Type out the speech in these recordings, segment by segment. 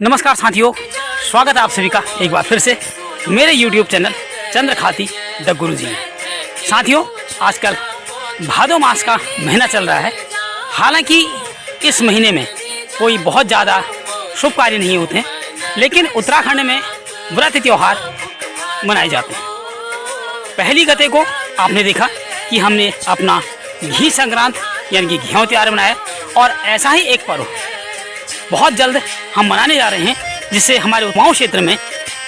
नमस्कार साथियों, स्वागत है आप सभी का एक बार फिर से मेरे YouTube चैनल चंद्रखाती द गुरु जी में। साथियों, आजकल भादो मास का महीना चल रहा है। हालांकि इस महीने में कोई बहुत ज़्यादा शुभ कार्य नहीं होते हैं, लेकिन उत्तराखंड में व्रत त्यौहार मनाए जाते हैं। पहली गते को आपने देखा कि हमने अपना घी संक्रांत यानी कि घेव त्यौहार मनाया, और ऐसा ही एक पर्व बहुत जल्द हम मनाने जा रहे हैं, जिसे हमारे कुमाऊं क्षेत्र में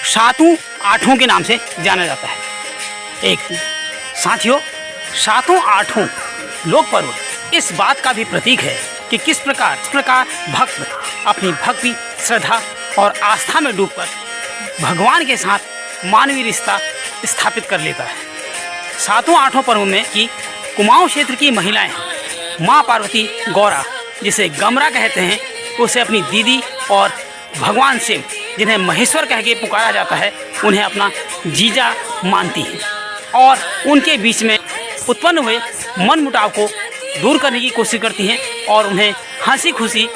सातों आठों के नाम से जाना जाता है। साथियों, सातों आठों लोक पर्व इस बात का भी प्रतीक है कि किस प्रकार भक्त अपनी भक्ति, श्रद्धा और आस्था में डूबकर भगवान के साथ मानवीय रिश्ता स्थापित कर लेता है। सातों आठों पर्वों में कि कुमाऊं क्षेत्र की महिलाएं माँ पार्वती गौरा, जिसे गमरा कहते हैं, उसे अपनी दीदी, और भगवान शिव, जिन्हें महेश्वर कह के पुकारा जाता है, उन्हें अपना जीजा मानती हैं और उनके बीच में उत्पन्न हुए मनमुटाव को दूर करने की कोशिश करती हैं और उन्हें हंसी खुशी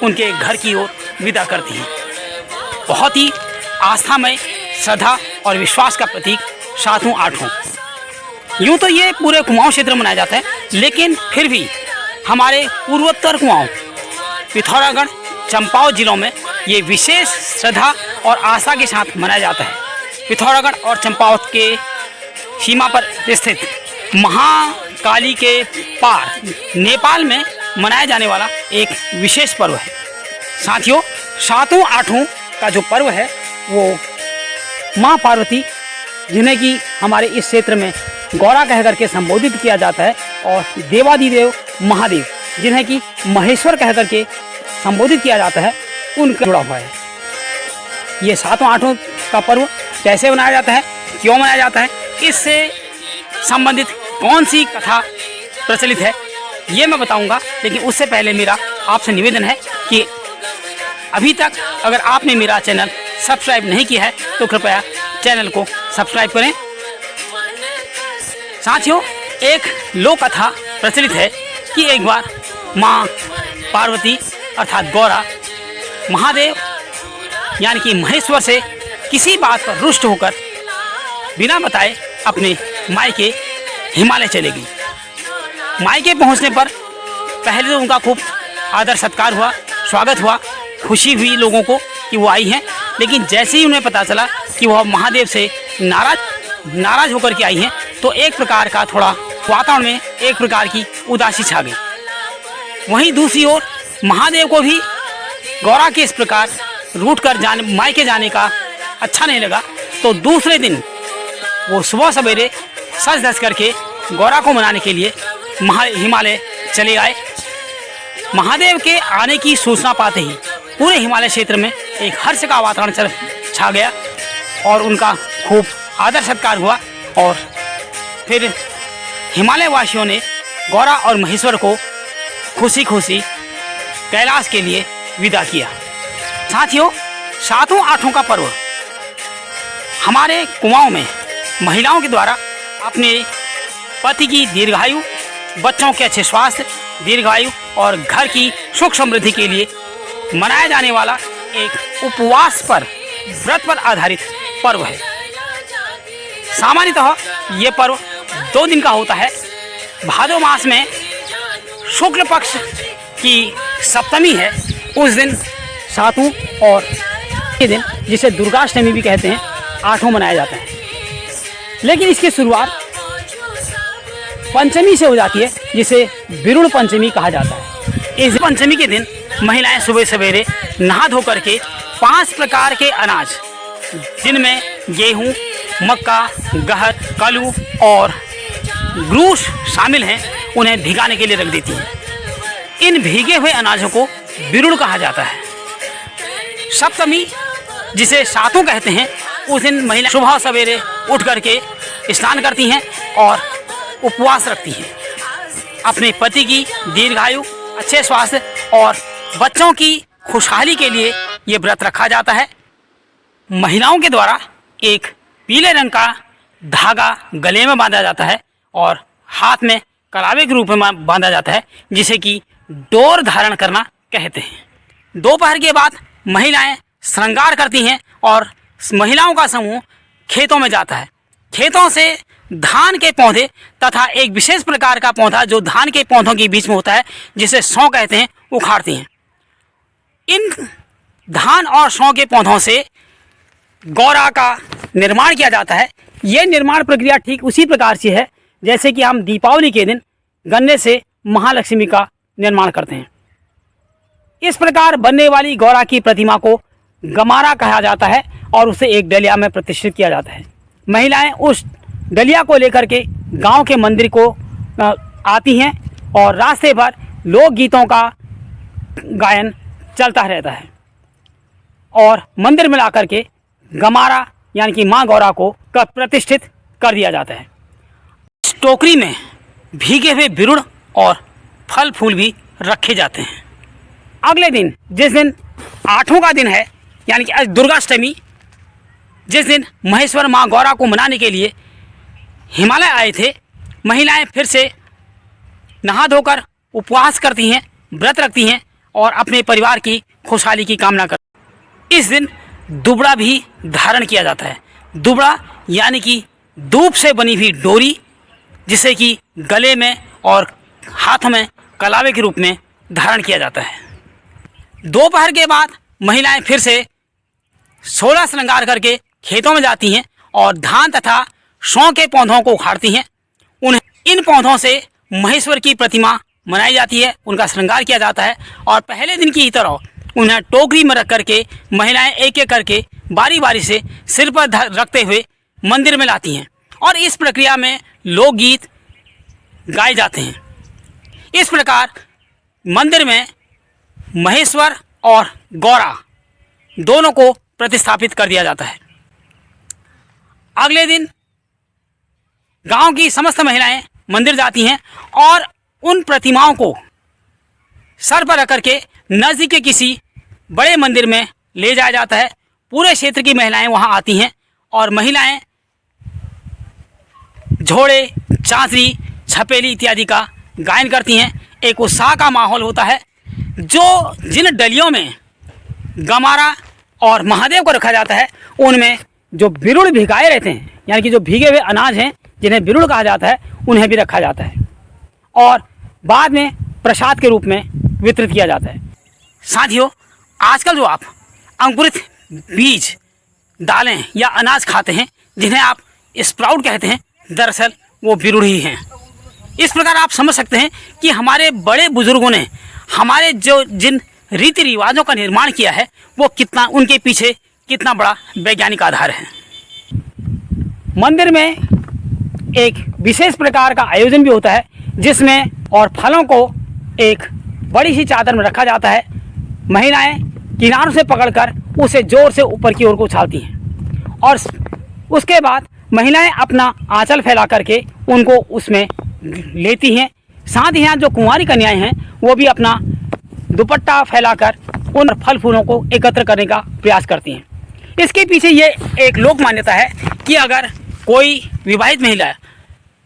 उनके घर की ओर विदा करती हैं। बहुत ही आस्थामय, श्रद्धा और विश्वास का प्रतीक सातों आठों। यूँ तो ये पूरे कुमाऊं क्षेत्र में मनाया जाता है, लेकिन फिर भी हमारे पूर्वोत्तर कुमाऊं, पिथौरागढ़, चंपावत जिलों में ये विशेष श्रद्धा और आस्था के साथ मनाया जाता है। पिथौरागढ़ और चंपावत के सीमा पर स्थित महाकाली के पार नेपाल में मनाया जाने वाला एक विशेष पर्व है। साथियों, सातों आठों का जो पर्व है वो माँ पार्वती, जिन्हें कि हमारे इस क्षेत्र में गौरा कह करके संबोधित किया जाता है, और देवादिदेव महादेव, जिन्हें कि महेश्वर कह करके संबोधित किया जाता है, उनका जुड़ा हुआ है। ये सातों आठों का पर्व कैसे मनाया जाता है, क्यों मनाया जाता है, इससे संबंधित कौन सी कथा प्रचलित है, ये मैं बताऊंगा। लेकिन उससे पहले मेरा आपसे निवेदन है कि अभी तक अगर आपने मेरा चैनल सब्सक्राइब नहीं किया है तो कृपया चैनल को सब्सक्राइब करें। साथियों, एक लोक कथा प्रचलित है कि एक बार माँ पार्वती अर्थात गौरा महादेव यानी कि महेश्वर से किसी बात पर रुष्ट होकर बिना बताए अपने मायके हिमालय चले गई। मायके पहुंचने पर पहले तो उनका खूब आदर सत्कार हुआ, स्वागत हुआ, खुशी हुई लोगों को कि वो आई हैं। लेकिन जैसे ही उन्हें पता चला कि वह महादेव से नाराज होकर के आई हैं, तो एक प्रकार का थोड़ा वातावरण में एक प्रकार की उदासी छा गई। वहीं दूसरी ओर महादेव को भी गौरा के इस प्रकार रूठ कर मायके जाने का अच्छा नहीं लगा, तो दूसरे दिन वो सुबह सवेरे सज धज करके गौरा को मनाने के लिए हिमालय चले आए। महादेव के आने की सूचना पाते ही पूरे हिमालय क्षेत्र में एक हर्ष का वातावरण छा गया और उनका खूब आदर सत्कार हुआ, और फिर हिमालय वासियों ने गौरा और महेश्वर को खुशी खुशी कैलाश के लिए विदा किया। साथियों, सातों आठों का पर्व हमारे कुमाऊं में महिलाओं के द्वारा अपने पति की दीर्घायु, बच्चों के अच्छे स्वास्थ्य, दीर्घायु और घर की सुख समृद्धि के लिए मनाया जाने वाला एक उपवास पर, व्रत पर आधारित पर्व है। सामान्यतः ये पर्व 2 दिन का होता है। भादो मास में शुक्ल पक्ष की सप्तमी है, उस दिन सातों, और ये दिन जिसे दुर्गाष्टमी भी कहते हैं, आठों मनाया जाता है। लेकिन इसकी शुरुआत पंचमी से हो जाती है, जिसे विरुण पंचमी कहा जाता है। इस पंचमी के दिन महिलाएं सुबह सवेरे नहा धो करके 5 प्रकार के अनाज, जिनमें गेहूं, मक्का, गहर, कलू और ग्रूस शामिल हैं, उन्हें भिगाने के लिए रख देती हैं। इन भीगे हुए अनाजों को विरुण कहा जाता है। सप्तमी, जिसे सातों कहते हैं, उस दिन महिला सुबह सवेरे उठ करके स्नान करती हैं और उपवास रखती हैं। अपने पति की दीर्घायु, अच्छे स्वास्थ्य और बच्चों की खुशहाली के लिए ये व्रत रखा जाता है। महिलाओं के द्वारा एक पीले रंग का धागा गले में बांधा जाता है और हाथ में कलावे के रूप में बांधा जाता है, जिसे कि डोर धारण करना कहते हैं। दोपहर के बाद महिलाएं श्रृंगार करती हैं और महिलाओं का समूह खेतों में जाता है। खेतों से धान के पौधे तथा एक विशेष प्रकार का पौधा जो धान के पौधों के बीच में होता है, जिसे सौ कहते हैं, उखाड़ती हैं। इन धान और सौ के पौधों से गौरा का निर्माण किया जाता है। ये निर्माण प्रक्रिया ठीक उसी प्रकार से है जैसे कि हम दीपावली के दिन गन्ने से महालक्ष्मी का निर्माण करते हैं। इस प्रकार बनने वाली गौरा की प्रतिमा को गमारा कहा जाता है और उसे एक डलिया में प्रतिष्ठित किया जाता है। महिलाएं उस डलिया को लेकर के गांव के मंदिर को आती हैं और रास्ते भर लोकगीतों का गायन चलता रहता है और मंदिर में ला करके गमारा यानी कि माँ गौरा को प्रतिष्ठित कर दिया जाता है। इस टोकरी में भीगे हुए बिरुड़ और फल फूल भी रखे जाते हैं। अगले दिन, जिस दिन आठों का दिन है यानी कि आज दुर्गाष्टमी, जिस दिन महेश्वर माँ गौरा को मनाने के लिए हिमालय आए थे, महिलाएं फिर से नहा धोकर उपवास करती हैं, व्रत रखती हैं और अपने परिवार की खुशहाली की कामना करती हैं। इस दिन दुबड़ा भी धारण किया जाता है। दुबड़ा यानी कि दूब से बनी हुई डोरी, जिसे कि गले में और हाथ में कलावे के रूप में धारण किया जाता है। दोपहर के बाद महिलाएं फिर से 16 श्रृंगार करके खेतों में जाती हैं और धान तथा सौ के पौधों को उखाड़ती हैं। इन पौधों से महेश्वर की प्रतिमा बनाई जाती है, उनका श्रृंगार किया जाता है और पहले दिन की तरह उन्हें टोकरी में रख करके महिलाएं एक एक करके बारी बारी से सिर पर रखते हुए मंदिर में लाती हैं और इस प्रक्रिया में लोकगीत गाए जाते हैं। इस प्रकार मंदिर में महेश्वर और गौरा दोनों को प्रतिस्थापित कर दिया जाता है। अगले दिन गांव की समस्त महिलाएं मंदिर जाती हैं और उन प्रतिमाओं को सर पर रख करके नज़दीक के किसी बड़े मंदिर में ले जाया जाता है। पूरे क्षेत्र की महिलाएं वहां आती हैं और महिलाएं झोड़े, चांचरी, छपेली इत्यादि का गायन करती हैं। एक उत्साह का माहौल होता है। जो जिन डलियों में गमारा और महादेव को रखा जाता है, उनमें जो बिरुड़ भिगाए रहते हैं यानी कि जो भीगे हुए अनाज हैं जिन्हें बिरुड़ कहा जाता है, उन्हें भी रखा जाता है और बाद में प्रसाद के रूप में वितरित किया जाता है। साथियों, आजकल जो आप अंकुरित बीज, दालें या अनाज खाते हैं, जिन्हें आप स्प्राउट कहते हैं, दरअसल वो बिरुड़ ही हैं। इस प्रकार आप समझ सकते हैं कि हमारे बड़े बुजुर्गों ने हमारे जिन रीति रिवाजों का निर्माण किया है, वो कितना, उनके पीछे कितना बड़ा वैज्ञानिक आधार है। मंदिर में एक विशेष प्रकार का आयोजन भी होता है, जिसमें और फलों को एक बड़ी सी चादर में रखा जाता है। महिलाएं किनारों से पकड़कर उसे जोर से ऊपर की ओर को उछालती हैं और उसके बाद महिलाएं अपना आंचल फैला करके उनको उसमें लेती हैं। साथ ही यहाँ जो कुंवारी कन्याएं हैं, वो भी अपना दुपट्टा फैलाकर उन फल फूलों को एकत्र करने का प्रयास करती हैं। इसके पीछे ये एक लोक मान्यता है कि अगर कोई विवाहित महिला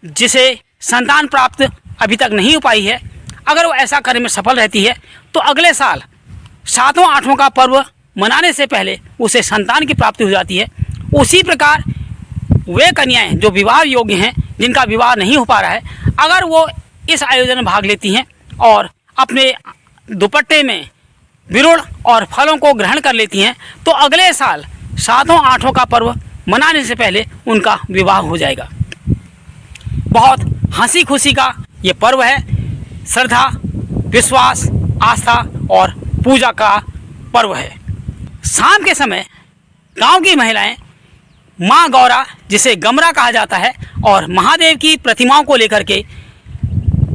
जिसे संतान प्राप्त अभी तक नहीं हो पाई है, अगर वो ऐसा करने में सफल रहती है, तो अगले साल 7वां 8वां का पर्व मनाने से पहले उसे संतान की प्राप्ति हो जाती है। उसी प्रकार वे कन्याएं जो विवाह योग्य हैं, जिनका विवाह नहीं हो पा रहा है, अगर वो इस आयोजन में भाग लेती हैं और अपने दुपट्टे में बिरुड़ और फलों को ग्रहण कर लेती हैं, तो अगले साल 7वां 8वां का पर्व मनाने से पहले उनका विवाह हो जाएगा। बहुत हंसी खुशी का ये पर्व है। श्रद्धा, विश्वास, आस्था और पूजा का पर्व है। शाम के समय गांव की महिलाएं माँ गौरा, जिसे गमरा कहा जाता है, और महादेव की प्रतिमाओं को लेकर के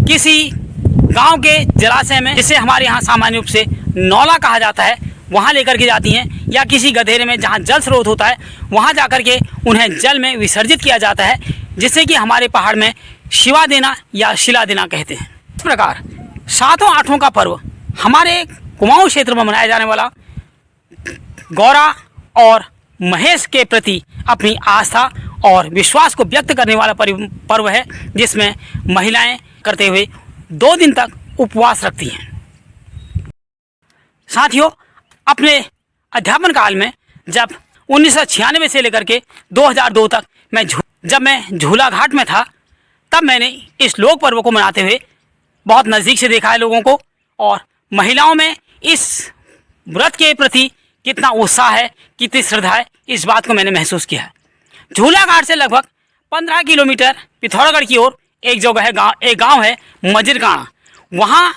किसी गांव के जलाशय में, जिसे हमारे यहाँ सामान्य रूप से नौला कहा जाता है, वहाँ लेकर के जाती हैं, या किसी गधेरे में जहाँ जल स्रोत होता है वहाँ जाकर के उन्हें जल में विसर्जित किया जाता है, जिसे कि हमारे पहाड़ में शिवा देना या शिला देना कहते हैं। इस प्रकार 7वां 8वां का पर्व हमारे कुमाऊं क्षेत्र में मनाया जाने वाला गौरा और महेश के प्रति अपनी आस्था और विश्वास को व्यक्त करने वाला पर्व है, जिसमें महिलाएं करते हुए 2 दिन तक उपवास रखती हैं। साथियों, अपने अध्यापन काल में जब 1996 से लेकर के 2002 तक जब मैं झूला घाट में था, तब मैंने इस लोक पर्व को मनाते हुए बहुत नज़दीक से देखा है लोगों को, और महिलाओं में इस व्रत के प्रति कितना उत्साह है, कितनी श्रद्धा है, इस बात को मैंने महसूस किया है। झूला घाट से लगभग 15 किलोमीटर पिथौरागढ़ की ओर एक जगह है, एक गांव है मजिरकाणा। वहाँ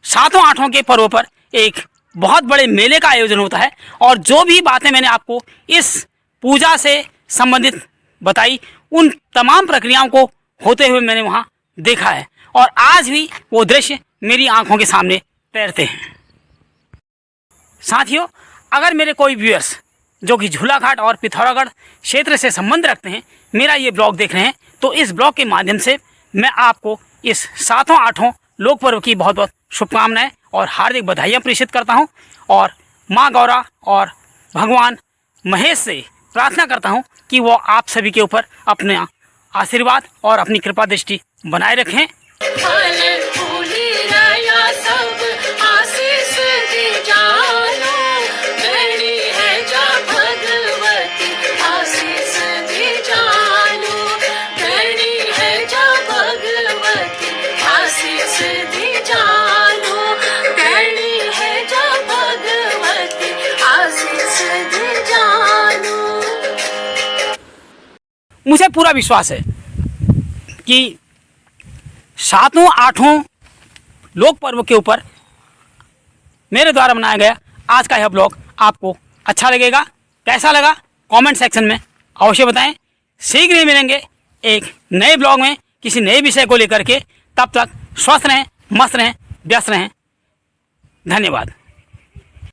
सातों आठों के पर्व पर एक बहुत बड़े मेले का आयोजन होता है, और जो भी बातें मैंने आपको इस पूजा से संबंधित बताई, उन तमाम प्रक्रियाओं को होते हुए मैंने वहाँ देखा है, और आज भी वो दृश्य मेरी आंखों के सामने तैरते हैं। साथियों, अगर मेरे कोई व्यूअर्स जो कि झूला घाट और पिथौरागढ़ क्षेत्र से संबंध रखते हैं, मेरा ये ब्लॉग देख रहे हैं, तो इस ब्लॉग के माध्यम से मैं आपको इस सातों आठों लोक पर्व की बहुत बहुत शुभकामनाएं और हार्दिक बधाइयाँ प्रेषित करता हूँ, और माँ गौरा और भगवान महेश से प्रार्थना करता हूँ कि वो आप सभी के ऊपर अपना आशीर्वाद और अपनी कृपा दृष्टि बनाए रखें। मुझे पूरा विश्वास है कि सातों आठों लोक पर्व के ऊपर मेरे द्वारा बनाया गया आज का यह ब्लॉग आपको अच्छा लगेगा। कैसा लगा कमेंट सेक्शन में अवश्य बताएं। शीघ्र ही मिलेंगे एक नए ब्लॉग में किसी नए विषय को लेकर के। तब तक स्वस्थ रहें, मस्त रहें, व्यस्त रहें। धन्यवाद।